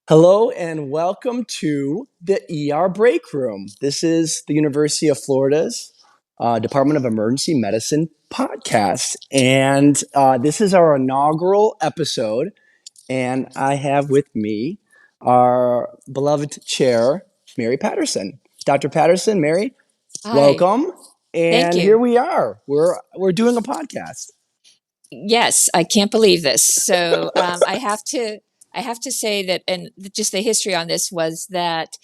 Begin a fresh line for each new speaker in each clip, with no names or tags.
Hello and welcome to the ER Break Room. This is the University of Florida's Department of Emergency Medicine podcast. And this is our inaugural episode. And I have with me our beloved chair, Mary Patterson. Dr. Patterson, Mary,
Hi,
welcome.
thank
And here
you.
we are. We're doing a podcast.
Yes, I can't believe this. I have to say that, and just the history on this was that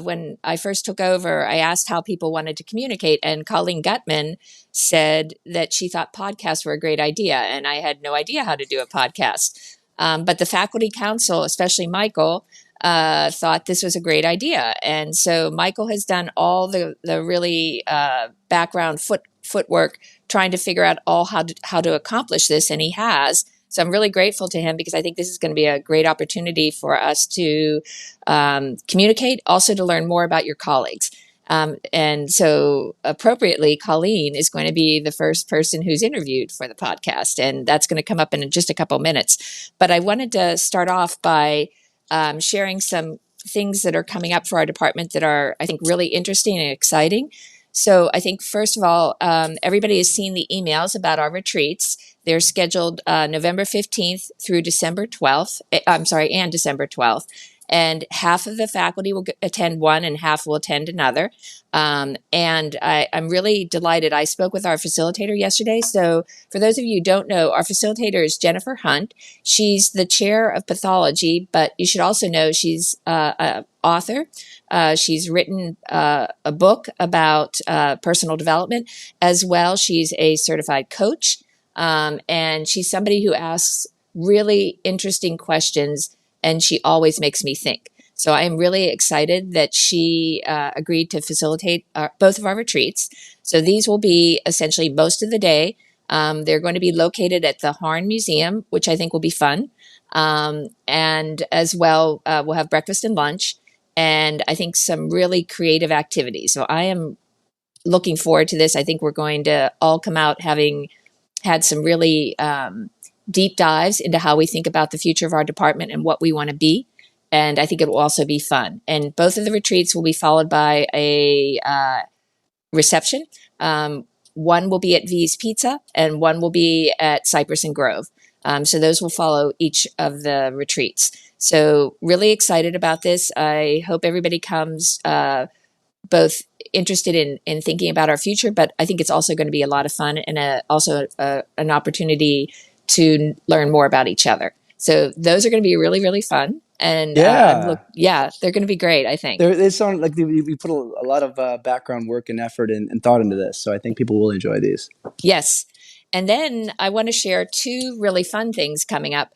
when I first took over, I asked how people wanted to communicate, and Colleen Gutman said that she thought podcasts were a great idea, and I had no idea how to do a podcast. But the faculty council, especially Michael, thought this was a great idea, and so Michael has done all the really background footwork trying to figure out how to accomplish this, and he has. So I'm really grateful to him because I think this is going to be a great opportunity for us to communicate, also to learn more about your colleagues. And so, appropriately, Colleen is going to be the first person who's interviewed for the podcast, and that's going to come up in just a couple minutes. But I wanted to start off by sharing some things that are coming up for our department that are, I think, really interesting and exciting. So I think, first of all, everybody has seen the emails about our retreats. They're scheduled November 15th through December 12th. I'm sorry, and December 12th. And half of the faculty will attend one and half will attend another. And I'm really delighted. I spoke with our facilitator yesterday. So for those of you who don't know, our facilitator is Jennifer Hunt. She's the chair of pathology, but you should also know she's an author. She's written a book about personal development as well. She's a certified coach, and she's somebody who asks really interesting questions, and she always makes me think. So I am really excited that she agreed to facilitate both of our retreats. So these will be essentially most of the day. They're going to be located at the Harn Museum, which I think will be fun. And as well, we'll have breakfast and lunch, and I think some really creative activities. So I am looking forward to this. I think we're going to all come out having had some really deep dives into how we think about the future of our department and what we want to be. And I think it will also be fun. And both of the retreats will be followed by a reception. One will be at V's Pizza, and one will be at Cypress and Grove. So those will follow each of the retreats. So really excited about this. I hope everybody comes both interested in thinking about our future, but I think it's also going to be a lot of fun and also an opportunity to learn more about each other. So those are going to be really, really fun. And
Yeah.
yeah, they're going to be great, I think.
They sound like we put a lot of background work and effort and thought into this. So I think people will enjoy these.
Yes. And then I want to share two really fun things coming up.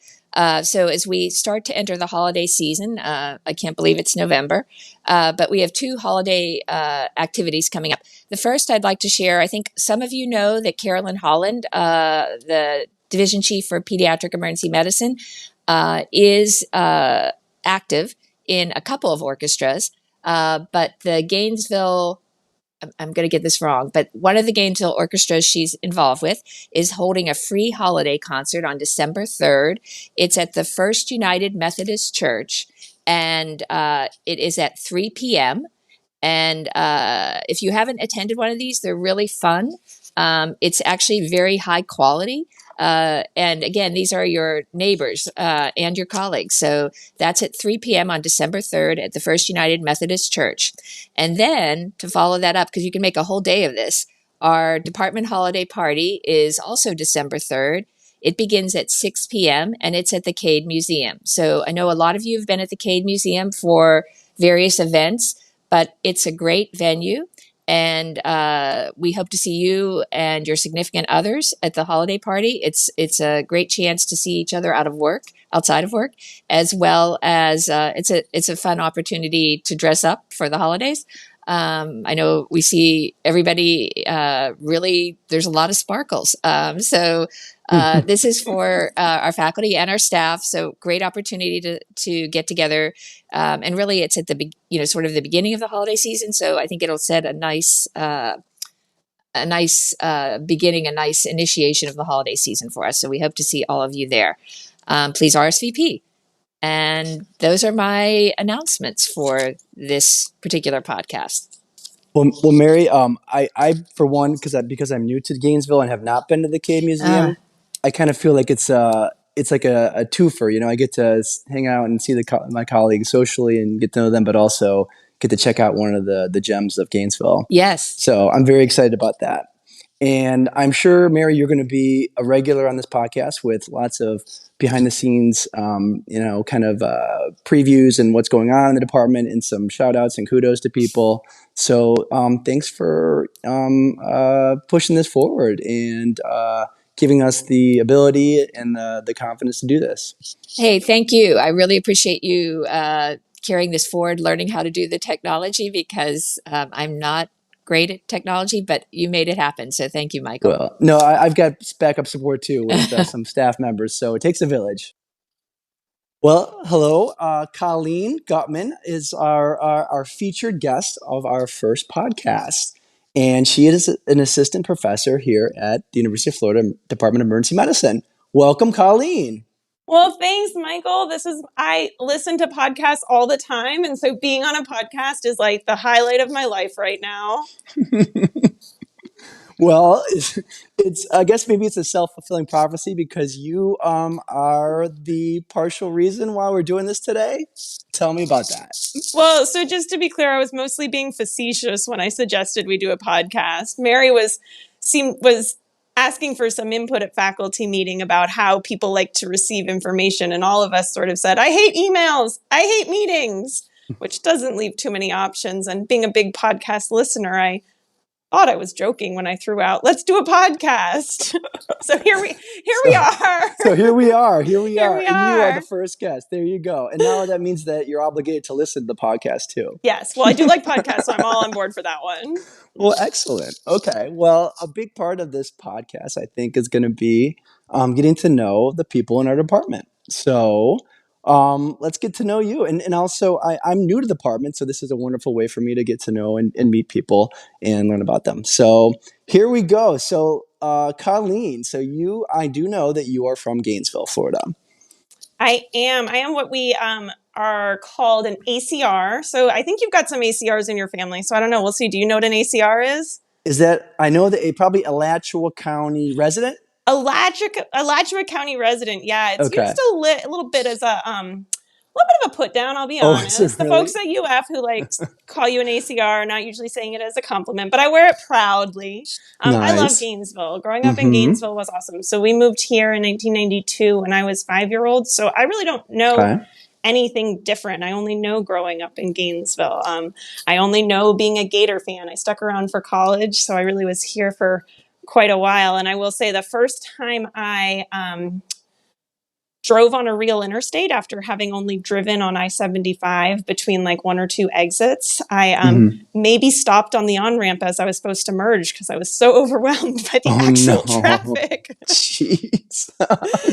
So as we start to enter the holiday season, I can't believe it's November, but we have two holiday activities coming up. The first I'd like to share, I think some of you know that Carolyn Holland, the division chief for pediatric emergency medicine, is active in a couple of orchestras, but the Gainesville, I'm going to get this wrong, but one of the Gainesville orchestras she's involved with is holding a free holiday concert on December 3rd. It's at the First United Methodist Church, and it is at 3 p.m. And if you haven't attended one of these, they're really fun. It's actually very high quality. And again, these are your neighbors and your colleagues. So that's at 3 p.m. on December 3rd at the First United Methodist Church. And then to follow that up, because you can make a whole day of this, our department holiday party is also December 3rd. It begins at 6 p.m. and it's at the Cade Museum. So I know a lot of you have been at the Cade Museum for various events, but it's a great venue. And we hope to see you and your significant others at the holiday party. It's a great chance to see each other outside of work, as well as it's a fun opportunity to dress up for the holidays. I know we see everybody really. There's a lot of sparkles. So this is for our faculty and our staff. So great opportunity to get together, and really it's at the sort of the beginning of the holiday season. So I think it'll set a nice beginning, a nice initiation of the holiday season for us. So we hope to see all of you there. Please RSVP. And those are my announcements for this particular podcast.
Well, Mary, I for one, because I'm new to Gainesville and have not been to the Cave Museum, I kind of feel like it's like a twofer. You know, I get to hang out and see my colleagues socially and get to know them, but also get to check out one of the gems of Gainesville.
Yes.
So I'm very excited about that. And I'm sure, Mary, you're going to be a regular on this podcast with lots of behind the scenes, kind of previews and what's going on in the department and some shout outs and kudos to people. So thanks for pushing this forward and giving us the ability and the confidence to do this.
Hey, thank you. I really appreciate you carrying this forward, learning how to do the technology, because I'm not great at technology, but you made it happen. So thank you, Michael.
Well, no, I've got backup support too with some staff members. So it takes a village. Well, hello. Colleen Gutman is our featured guest of our first podcast. And she is an assistant professor here at the University of Florida Department of Emergency Medicine. Welcome, Colleen.
Well, thanks, Michael. I listen to podcasts all the time. And so being on a podcast is like the highlight of my life right now.
Well, I guess maybe it's a self-fulfilling prophecy because you are the partial reason why we're doing this today. Tell me about that.
Well, so just to be clear, I was mostly being facetious when I suggested we do a podcast. Mary was asking for some input at faculty meeting about how people like to receive information. And all of us sort of said, I hate emails. I hate meetings, which doesn't leave too many options. And being a big podcast listener, I thought I was joking when I threw out, let's do a podcast. So here we are.
So here we are. And you
are
the first guest. There you go. And now that means that you're obligated to listen to the podcast too.
Yes. Well, I do like podcasts, so I'm all on board for that one.
Well, excellent. Okay. Well, a big part of this podcast, I think, is going to be getting to know the people in our department. So let's get to know you. And also, I'm new to the department, so this is a wonderful way for me to get to know and meet people and learn about them. So here we go. So Colleen, I do know that you are from Gainesville, Florida.
I am what we are called an ACR. So I think you've got some ACRs in your family. So I don't know. We'll see. Do you know what an ACR is?
I know that probably Alachua County resident?
Alachua County resident. Yeah, it's used a little bit as a little bit of a put down, I'll be honest.
Really?
The folks at UF who call you an ACR are not usually saying it as a compliment, but I wear it proudly.
Nice.
I love Gainesville. Growing up in Gainesville was awesome. So we moved here in 1992 when I was 5-year-old. So I really don't know anything different. I only know growing up in Gainesville. I only know being a Gator fan. I stuck around for college, so I really was here for quite a while. And I will say the first time I drove on a real interstate after having only driven on I-75 between one or two exits, I maybe stopped on the on-ramp as I was supposed to merge because I was so overwhelmed by the actual traffic.
Jeez.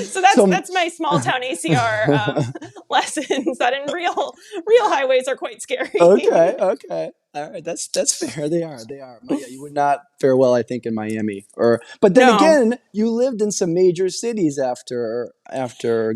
So that's my small town ACR lessons, that in real highways are quite scary.
Okay. All right, that's fair. They are. But yeah, you would not fare well, I think, in Miami. But then again, you lived in some major cities after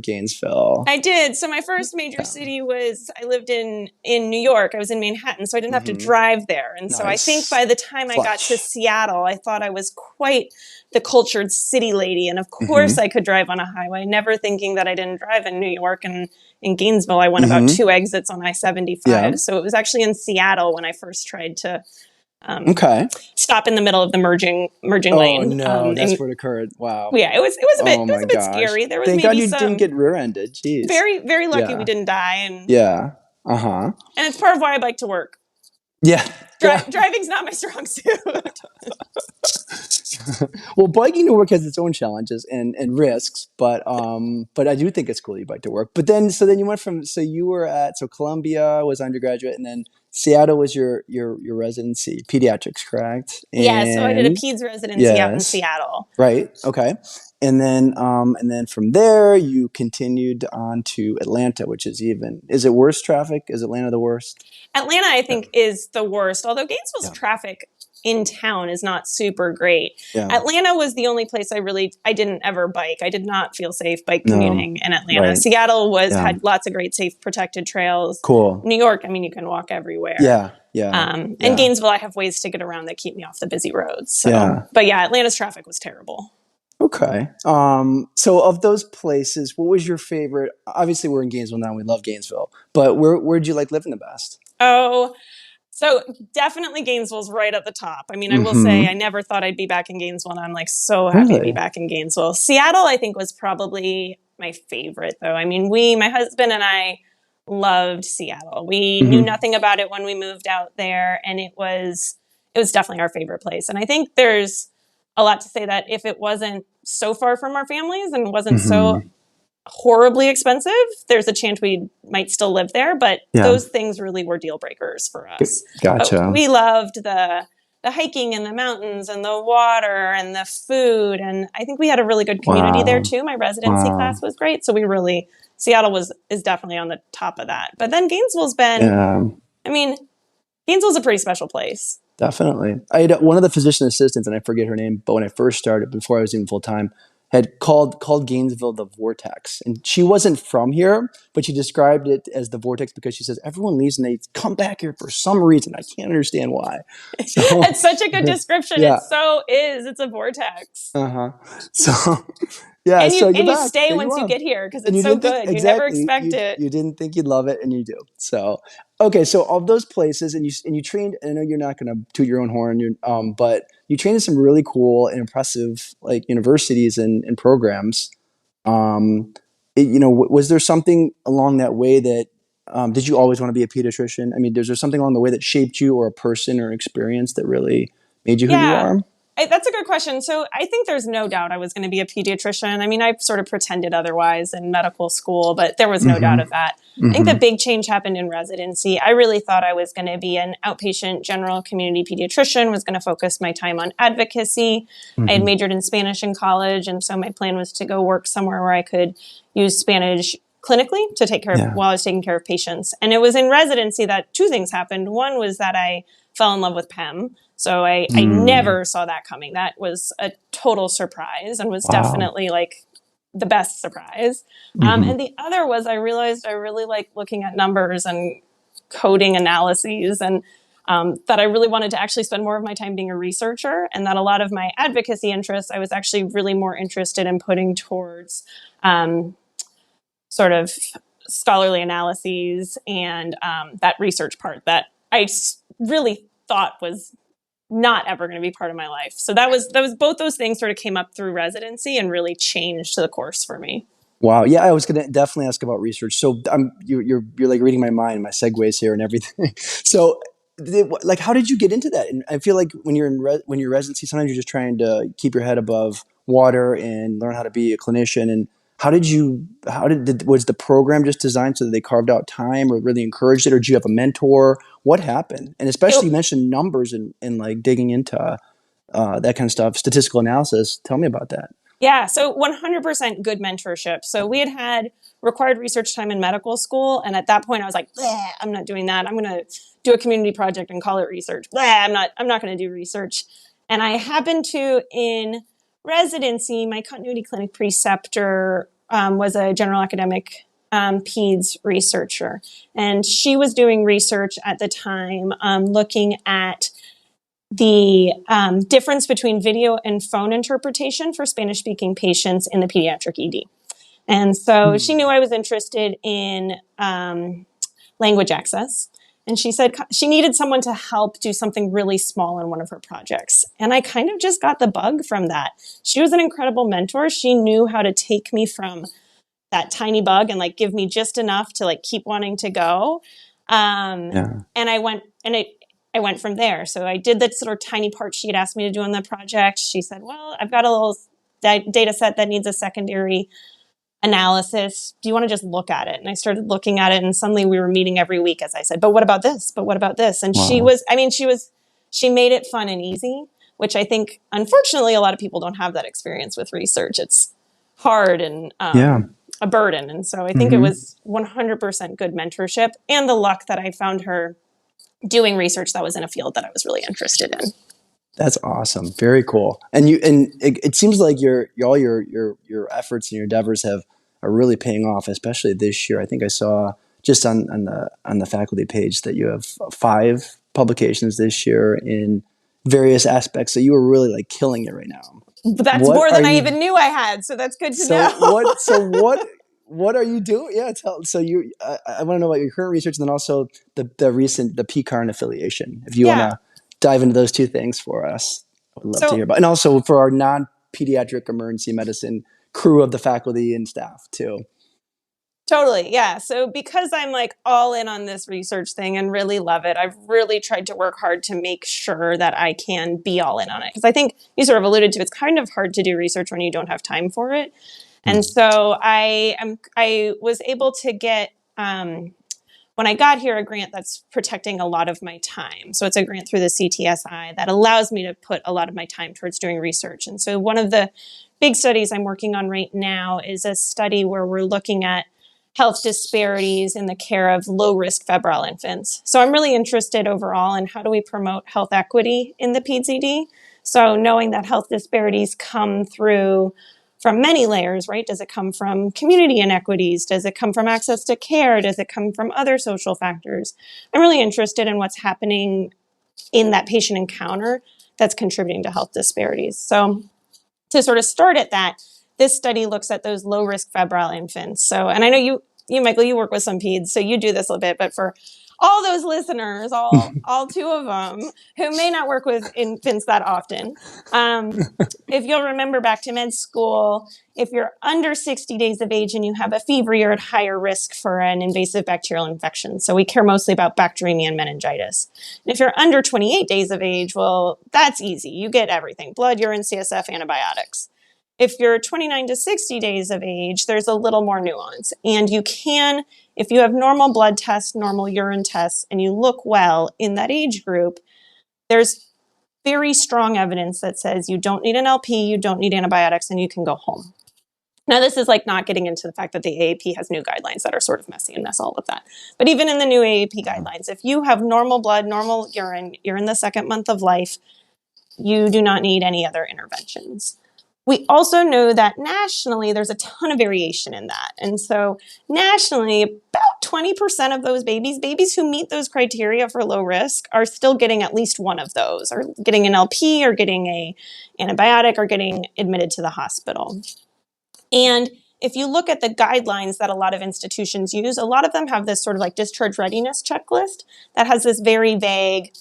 Gainesville.
I did. So my first major city I lived in New York. I was in Manhattan, so I didn't have to drive there. And so I think by the time I got to Seattle, I thought I was quite the cultured city lady. And of course I could drive on a highway, never thinking that I didn't drive in New York. And in Gainesville, I went about 2 exits on I-75. Yeah. So it was actually in Seattle when I first tried to stop in the middle of the merging lane.
Oh no, that's what occurred. Wow.
Yeah, it was a bit scary. There was
Thank God you didn't get rear-ended. Jeez.
Very, very lucky we didn't die. And
And
it's part of why I like to work.
Yeah.
Driving's not my strong suit.
Well, biking to work has its own challenges and risks, but I do think it's cool you bike to work. But then you went you were at Columbia was undergraduate, and then Seattle was your residency, pediatrics, correct?
Yeah, so I did a peds residency out in Seattle.
Right. Okay. And then from there you continued on to Atlanta, which is it worse traffic? Is Atlanta the worst?
Atlanta, I think, is the worst. Although Gainesville's traffic in town is not super great.
Yeah.
Atlanta was the only place I didn't ever bike. I did not feel safe bike
No.
commuting in Atlanta.
Right.
Seattle
Yeah.
had lots of great, safe, protected trails.
Cool.
New York, I mean, you can walk everywhere.
Yeah. Yeah.
And Gainesville, I have ways to get around that keep me off the busy roads. So,
Yeah.
but yeah, Atlanta's traffic was terrible.
Okay. So of those places, what was your favorite? Obviously, we're in Gainesville now. And we love Gainesville, but where'd you like living the best?
Oh, so definitely Gainesville's right at the top. I mean, I will
Mm-hmm.
say I never thought I'd be back in Gainesville, and I'm like so happy to
Really?
be back in Gainesville. Seattle, I think, was probably my favorite, though. I mean, my husband and I loved Seattle. We knew nothing about it when we moved out there, and it was definitely our favorite place. And I think there's a lot to say that if it wasn't so far from our families and wasn't so horribly expensive, there's a chance we might still live there, but those things really were deal breakers for us.
Gotcha.
But we loved the hiking and the mountains and the water and the food, and I think we had a really good community there too. My residency class was great, so Seattle is definitely on the top of that. But then Gainesville's been I mean, Gainesville's a pretty special place.
Definitely. I had one of the physician assistants, and I forget her name, but when I first started, before I was even full time, had called Gainesville the vortex. And she wasn't from here, but she described it as the vortex because she says everyone leaves and they come back here for some reason. I can't understand why. So,
it's such a good description.
Yeah.
It so is. It's a vortex.
So yeah.
And
so
you
back.
stay
There
once
you
you
are.
get here because
And
it's
you
so
didn't think-
good. You
exactly.
never expect it.
You didn't think you'd love it, and you do. So okay. So of those places, and you trained. I know you're not going to toot your own horn, but you trained in some really cool and impressive like universities and programs. Was there something along that way that did you always want to be a pediatrician? I mean, is there something along the way that shaped you, or a person or experience that really made you who you are?
That's a good question. So I think there's no doubt I was going to be a pediatrician. I mean, I sort of pretended otherwise in medical school, but there was no doubt of that. I think the big change happened in residency. I really thought I was going to be an outpatient general community pediatrician, was going to focus my time on advocacy. I had majored in Spanish in college, and so my plan was to go work somewhere where I could use Spanish clinically to take care of while I was taking care of patients. And it was in residency that two things happened. One was that I fell in love with PEM. So I never saw that coming. That was a total surprise and was definitely like the best surprise. And the other was I realized I really like looking at numbers and coding analyses, and that I really wanted to actually spend more of my time being a researcher, and that a lot of my advocacy interests I was actually really more interested in putting towards sort of scholarly analyses and that research part that I really thought was not ever going to be part of my life. So that was both those things sort of came up through residency and really changed the course for me.
Wow. Yeah, I was going to definitely ask about research. So you're like reading my mind, my segues here and everything. So like, how did you get into that? And I feel like when you're when you're residency, sometimes you're just trying to keep your head above water and learn how to be a clinician. And was the program just designed so that they carved out time or really encouraged it? Or did you have a mentor? What happened? And especially you mentioned numbers and like digging into that kind of stuff, statistical analysis. Tell me about that.
Yeah, so 100% good mentorship. So we had required research time in medical school, and at that point I was like, I'm not doing that. I'm going to do a community project and call it research. I'm not going to do research. And I happened to, in residency, my continuity clinic preceptor was a general academic peds researcher, and she was doing research at the time looking at the difference between video and phone interpretation for Spanish-speaking patients in the pediatric ED. And so she knew I was interested in language access. And she said she needed someone to help do something really small in one of her projects. And I kind of just got the bug from that. She was an incredible mentor. She knew how to take me from that tiny bug and like give me just enough to like keep wanting to go. And I went from there. So I did that sort of tiny part she had asked me to do on the project. She said, well, I've got a little data set that needs a secondary analysis. Do you want to just look at it? And I started looking at it, and suddenly we were meeting every week, as I said, but what about this? But what about this? And she made it fun and easy, which I think, unfortunately, a lot of people don't have that experience with research. It's hard and a burden. And so I think it was 100% good mentorship and the luck that I found her doing research that was in a field that I was really interested in.
That's awesome. Very cool. And it seems like all your efforts and your endeavors are really paying off, especially this year. I think I saw just on the faculty page that you have 5 publications this year in various aspects. So you are really like killing it right now.
That's
What
more
are
than I
you
even knew I had. So that's good to
so
know.
what so what are you doing? Yeah, so you I want to know about your current research and then also the recent the PCARN affiliation. If you want
Yeah.
to dive into those 2 things for us, I would love to
So
hear about. And also for our non-pediatric emergency medicine crew of the faculty and staff too.
totally. Yeah. So because I'm like all in on this research thing and really love it, I've really tried to work hard to make sure that I can be all in on it. Because I think you sort of alluded to it's kind of hard to do research when you don't have time for it. And so I was able to get when I got here a grant that's protecting a lot of my time. So it's a grant through the CTSI that allows me to put a lot of my time towards doing research. And so one of the big studies I'm working on right now is a study where we're looking at health disparities in the care of low-risk febrile infants. So I'm really interested overall in how do we promote health equity in the PZD. So knowing that health disparities come through from many layers, right? Does it come from community inequities? Does it come from access to care? Does it come from other social factors? I'm really interested in what's happening in that patient encounter that's contributing to health disparities. So to sort of start at that, this study looks at those low risk febrile infants. So, and I know you, Michael, you work with some peds, so you do this a little bit, but for all those listeners, all 2 of them who may not work with infants that often, if you'll remember back to med school, if you're under 60 days of age and you have a fever, you're at higher risk for an invasive bacterial infection. So we care mostly about bacteremia and meningitis. And if you're under 28 days of age, well, that's easy. You get everything: blood, urine, CSF, antibiotics. If you're 29 to 60 days of age, there's a little more nuance. And you can, if you have normal blood tests, normal urine tests, and you look well in that age group, there's very strong evidence that says you don't need an LP, you don't need antibiotics, and you can go home. Now, this is like not getting into the fact that the AAP has new guidelines that are sort of messy and mess all of that. But even in the new AAP guidelines, if you have normal blood, normal urine, you're in the 2nd month of life, you do not need any other interventions. We also know that nationally, there's a ton of variation in that. And so nationally, about 20% of those babies who meet those criteria for low risk are still getting at least one of those, or getting an LP, or getting a antibiotic, or getting admitted to the hospital. And if you look at the guidelines that a lot of institutions use, a lot of them have this sort of like discharge readiness checklist that has this very vague,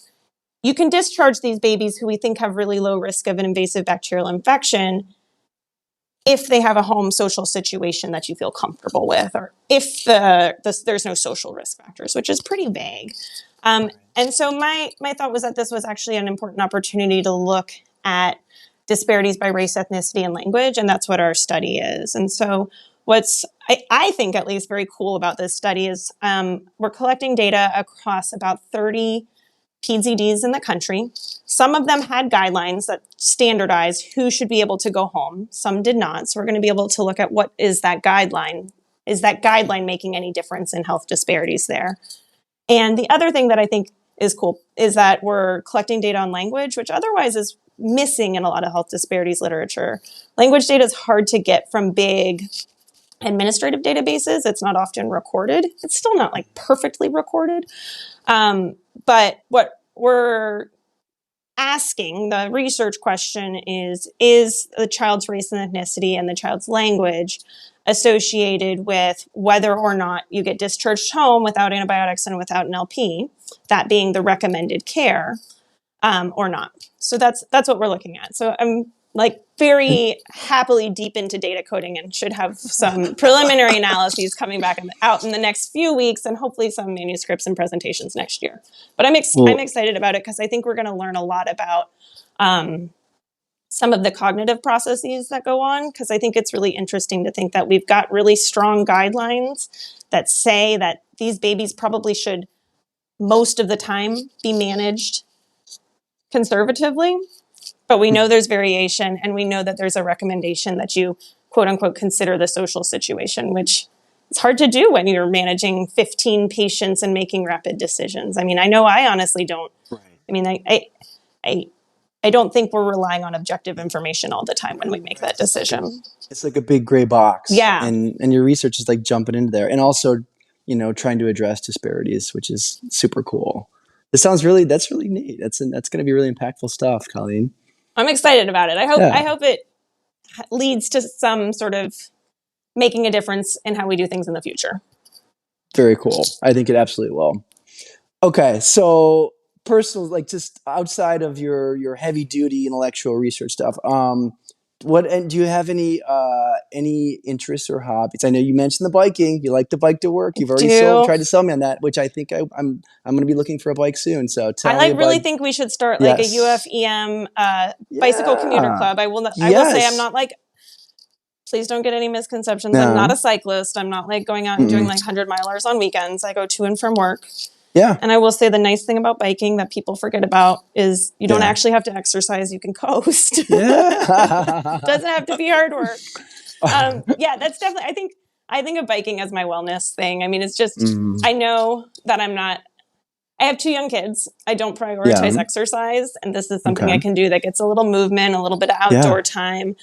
you can discharge these babies who we think have really low risk of an invasive bacterial infection if they have a home social situation that you feel comfortable with, or if there's no social risk factors, which is pretty vague. And so my thought was that this was actually an important opportunity to look at disparities by race, ethnicity, and language, and that's what our study is. And so what's, I think at least very cool about this study is we're collecting data across about 30 PZDs in the country. Some of them had guidelines that standardized who should be able to go home. Some did not. So we're going to be able to look at what is that guideline. Is that guideline making any difference in health disparities there? And the other thing that I think is cool is that we're collecting data on language, which otherwise is missing in a lot of health disparities literature. Language data is hard to get from big administrative databases. It's not often recorded. It's still not like perfectly recorded. But what we're asking, the research question is the child's race and ethnicity and the child's language associated with whether or not you get discharged home without antibiotics and without an LP, that being the recommended care, or not. So that's what we're looking at. So I'm like very happily deep into data coding and should have some preliminary analyses coming back out in the next few weeks, and hopefully some manuscripts and presentations next year. But I'm excited about it because I think we're going to learn a lot about some of the cognitive processes that go on, because I think it's really interesting to think that we've got really strong guidelines that say that these babies probably should most of the time be managed conservatively. But we know there's variation, and we know that there's a recommendation that you, quote unquote, consider the social situation, which it's hard to do when you're managing 15 patients and making rapid decisions. I mean, I know I honestly don't. Right. I mean, I I don't think we're relying on objective information all the time when we make that decision.
It's like a big gray box.
Yeah.
And your research is like jumping into there and also, trying to address disparities, which is super cool. That's really neat. That's going to be really impactful stuff, Colleen.
I'm excited about it. I hope it leads to some sort of making a difference in how we do things in the future.
Very cool. I think it absolutely will. Okay, so personal, like just outside of your heavy duty intellectual research stuff, and do you have any interests or hobbies? I know you mentioned the biking. You like to bike to work. You've already tried to sell me on that, which I think I'm going to be looking for a bike soon. So tell me.
Really think we should start like a UFEM bicycle commuter club. I will say I'm not like. Please don't get any misconceptions. No. I'm not a cyclist. I'm not like going out and doing like 100-milers on weekends. I go to and from work.
Yeah.
And I will say the nice thing about biking that people forget about is you don't actually have to exercise. You can coast. Yeah. Doesn't have to be hard work. That's definitely, I think of biking as my wellness thing. I mean, it's just, I know that I have 2 young kids. I don't prioritize exercise. And this is something I can do that gets a little movement, a little bit of outdoor time.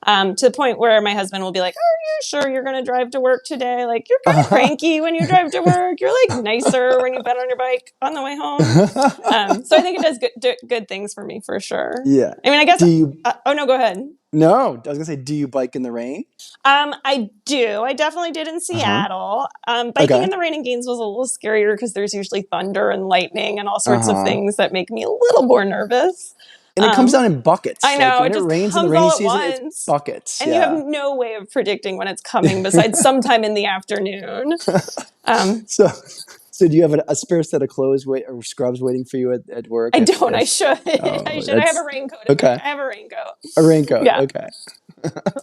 To the point where my husband will be like, "Are you sure you're going to drive to work today? Like, you're kind of cranky when you drive to work. You're like nicer when you've been on your bike on the way home." So I think it does good things for me for sure.
Yeah.
I mean, I guess. Oh no, go ahead.
No, I was gonna say, do you bike in the rain?
I do. I definitely did in Seattle. Biking in the rain in Gainesville is a little scarier because there's usually thunder and lightning and all sorts of things that make me a little more nervous.
And it comes down in buckets.
I know.
Like when it rains in the rainy season, it's buckets.
And you have no way of predicting when it's coming besides sometime in the afternoon.
So do you have a spare set of clothes or scrubs waiting for you at work?
I don't. I should. I have a raincoat.
Okay.
I have a raincoat.
A raincoat.
Yeah.
Okay.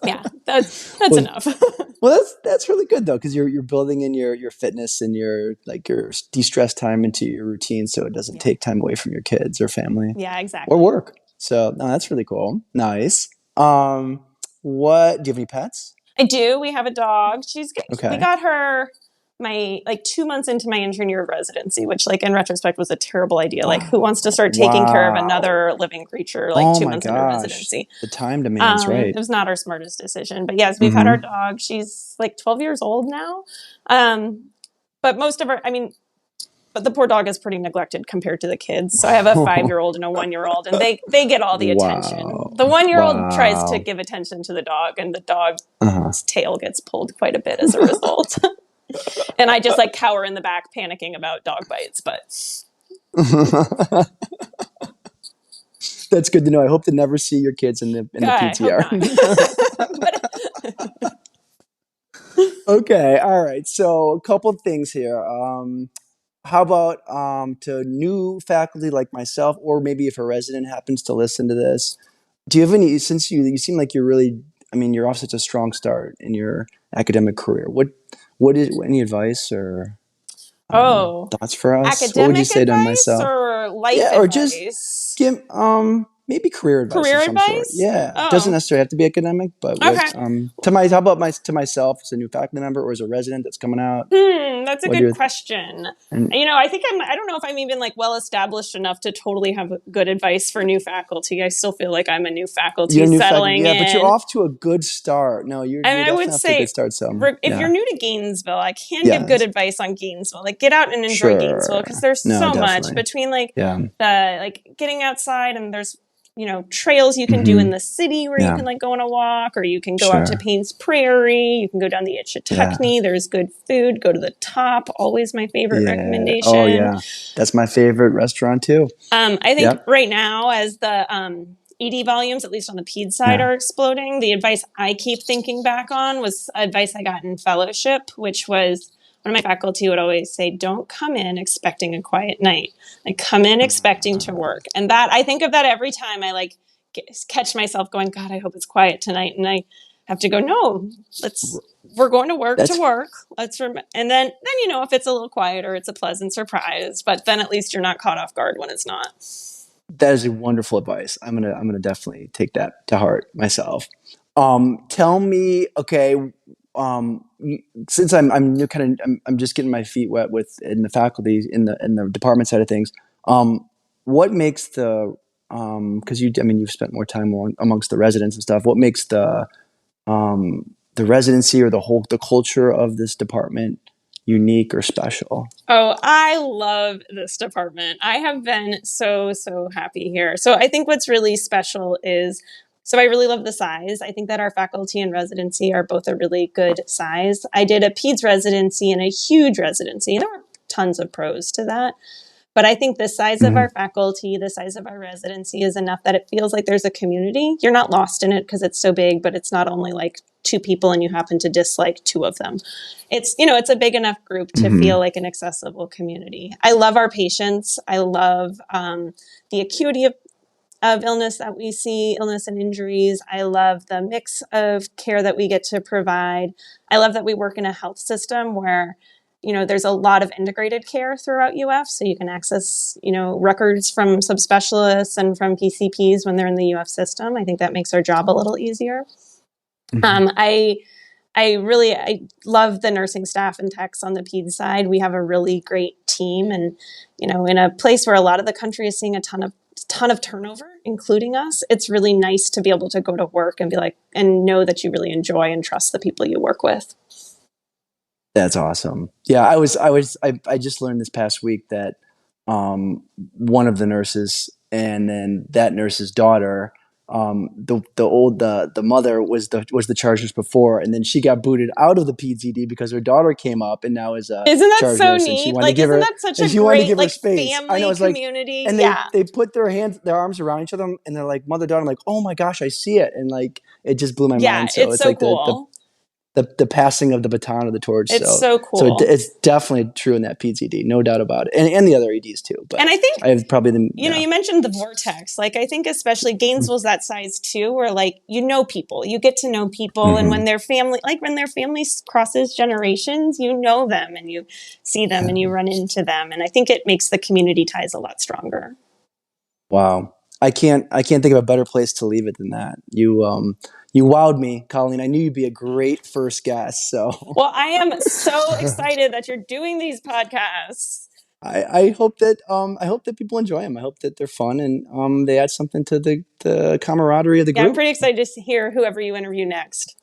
Yeah. That's enough.
Well, that's really good though, because you're building in your fitness and your de-stress time into your routine, so it doesn't take time away from your kids or family.
Yeah, exactly.
Or work. So no, that's really cool. Nice. What do you have any pets?
I do. We have a dog. We
Okay.
got her 2 months into my intern year of residency, which in retrospect was a terrible idea. Like, who wants to start taking care of another living creature 2 months into residency?
The time demands, right?
It was not our smartest decision. But yes, we've had our dog. She's 12 years old now. But but the poor dog is pretty neglected compared to the kids. So I have a 5-year-old and a 1-year-old, and they get all the attention. The 1-year-old tries to give attention to the dog, and the dog's tail gets pulled quite a bit as a result. And I just cower in the back panicking about dog bites, but
that's good to know. I hope to never see your kids in the PTR. Okay, all right. So a couple of things here. How about to new faculty like myself, or maybe if a resident happens to listen to this, do you have any, since you seem like you're really, you're off such a strong start in your academic career. What is any advice or thoughts for us?
Academic
what would you say to myself?
Or life advice?
Or just give maybe career advice.
Career
of some
advice?
Sort. Yeah,
Oh.
Doesn't necessarily have to be academic, but
Okay.
how about to myself as a new faculty member or as a resident that's coming out?
That's a good question. I think I don't know if I'm even well established enough to totally have good advice for new faculty. I still feel like I'm a new faculty settling in.
But you're off to a good start. No, you're definitely off to a good start. So
if you're new to Gainesville, I can give good advice on Gainesville. Get out and enjoy Gainesville, because there's so much between the getting outside, and there's trails you can do in the city where you can go on a walk, or you can go out to Payne's Prairie. You can go down the Itchituckney. There's good food. Go to the Top. Always my favorite recommendation.
Oh yeah, that's my favorite restaurant too.
I think right now, as the ED volumes, at least on the ped side, are exploding, the advice I keep thinking back on was advice I got in fellowship, which was one of my faculty would always say, don't come in expecting a quiet night. Come in expecting to work. And that, I think of that every time I catch myself going, God, I hope it's quiet tonight. And I have to go, no, we're going to work. And then, if it's a little quieter, it's a pleasant surprise, but then at least you're not caught off guard when it's not.
That is a wonderful advice. I'm gonna definitely take that to heart myself. Tell me, okay, since I'm just getting my feet wet in the faculty in the department side of things. What makes the because you've spent more time amongst the residents and stuff. What makes the residency or the culture of this department unique or special?
Oh, I love this department. I have been so happy here. So I think what's really special is, so I really love the size. I think that our faculty and residency are both a really good size. I did a peds residency and a huge residency. There were tons of pros to that. But I think the size of our faculty, the size of our residency is enough that it feels like there's a community. You're not lost in it because it's so big, but it's not only like two people and you happen to dislike two of them. It's, it's a big enough group to feel like an accessible community. I love our patients. I love the acuity of illness that we see, illness and injuries. I love the mix of care that we get to provide. I love that we work in a health system where there's a lot of integrated care throughout UF, so you can access, records from subspecialists and from PCPs when they're in the UF system. I think that makes our job a little easier. I love the nursing staff and techs on the peds side. We have a really great team, and in a place where a lot of the country is seeing a ton of turnover, including us, it's really nice to be able to go to work and be like, and know that you really enjoy and trust the people you work with.
That's awesome. Yeah, I just learned this past week that one of the nurses and then that nurse's daughter, the mother was the charge nurse before, and then she got booted out of the PZD because her daughter came up and now is a
isn't that
charge
so
nurse,
neat?
And she wanted to give
isn't
her,
that such
and
a
she wanted to
great
give her space.
family
I know, it's
community?
And they put their arms around each other and they're like mother daughter. I'm like, oh my gosh, I see it, and like it just blew my mind. So
it's so
like
cool.
the passing of the baton of the torch.
It's so cool.
So it's definitely true in that PZD, no doubt about it, and the other EDs too. But
and I think
I have probably
you mentioned the vortex. Like I think especially Gainesville's that size too, where like people, you get to know people, and when their family crosses generations, you know them and you see them and you run into them, and I think it makes the community ties a lot stronger.
Wow, I can't think of a better place to leave it than that. You wowed me, Colleen. I knew you'd be a great first guest. So,
well, I am so excited that you're doing these podcasts.
I hope that people enjoy them. I hope that they're fun and they add something to the camaraderie of the group.
Yeah, I'm pretty excited to hear whoever you interview next.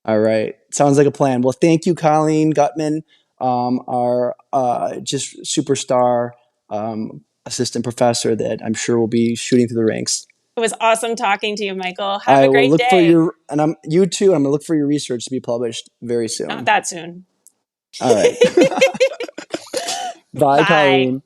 All right, sounds like a plan. Well, thank you, Colleen Gutman, our just superstar assistant professor that I'm sure will be shooting through the ranks.
It was awesome talking to you, Michael. Have a great day.
You too. I'm going to look for your research to be published very soon.
Not that soon.
All right. Bye, Colleen.